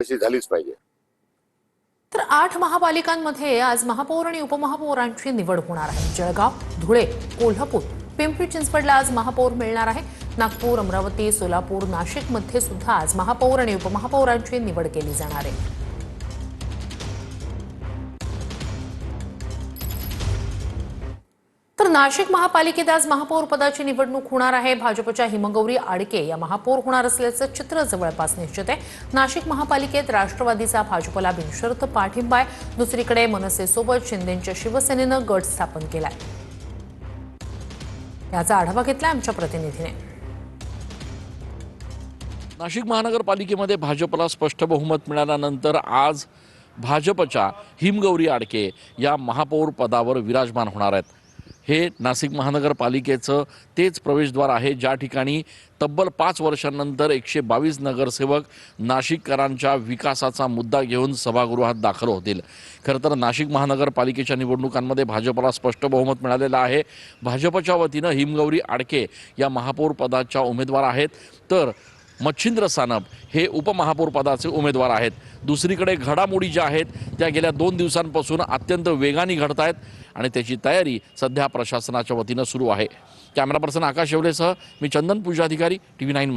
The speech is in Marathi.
तशी झालीच पाहिजे। तर 8 महापालिकांमध्ये आज महापौर आणि उपमहापौरांची निवड होणार आहे। जळगाव, धुळे, कोल्हापूर, पिंपरी चिंचवडला आज महापौर मिळणार आहे। नागपूर, अमरावती, सोलापूर, नाशिकमध्ये सुद्धा आज महापौर आणि उपमहापौरांची निवड केली जाणार आहे। तर नाशिक महापालिकेत आज महापौर पदाची निवडणूक होणार आहे। भाजपच्या हिमगौरी आडके या महापौर होणार असल्याचं चित्र जवळपास निश्चित आहे। नाशिक महापालिकेत राष्ट्रवादीचा भाजपला बिनशर्त पाठिंबा आहे। दुसरीकडे मनसेसोबत शिंदेंच्या शिवसेनेनं गट स्थापन केलाय। याचा आढावा घेतलाय आमच्या प्रतिनिधीने। नाशिक महानगरपालिकेमध्ये भाजपला स्पष्ट बहुमत मिळाल्यानंतर आज भाजपच्या हिमगौरी आडके या महापौर पदावर विराजमान होणार आहेत। हे नाशिक महानगरपालिकेचं तेच प्रवेशद्वार आहे ज्या ठिकाणी तब्बल 5 वर्षांनंतर 122 नगरसेवक नाशिककरांच्या विकासाचा मुद्दा घेऊन सभागृहात दाखल होतील। खरं तर नाशिक महानगरपालिकेच्या निवडणुकांमध्ये भाजपला स्पष्ट बहुमत मिळालेलं आहे। भाजपच्या वतीनं हिमगौरी आडके या महापौर पदाच्या उमेदवार आहेत, तर मच्छिंद्र सानप हे उपमहापौर पदाचे उमेदवार आहेत। दुसरीकडे घडामोडी ज्या आहेत त्या गेल्या 2 दिवसांपासून अत्यंत वेगाने घडत आहेत आणि त्याची तयारी सध्या प्रशासनाच्या वतीनं सुरू आहे। कॅमेरा पर्सन आकाश शेवलेसह मी चंदन पूजाधिकारी, TV9।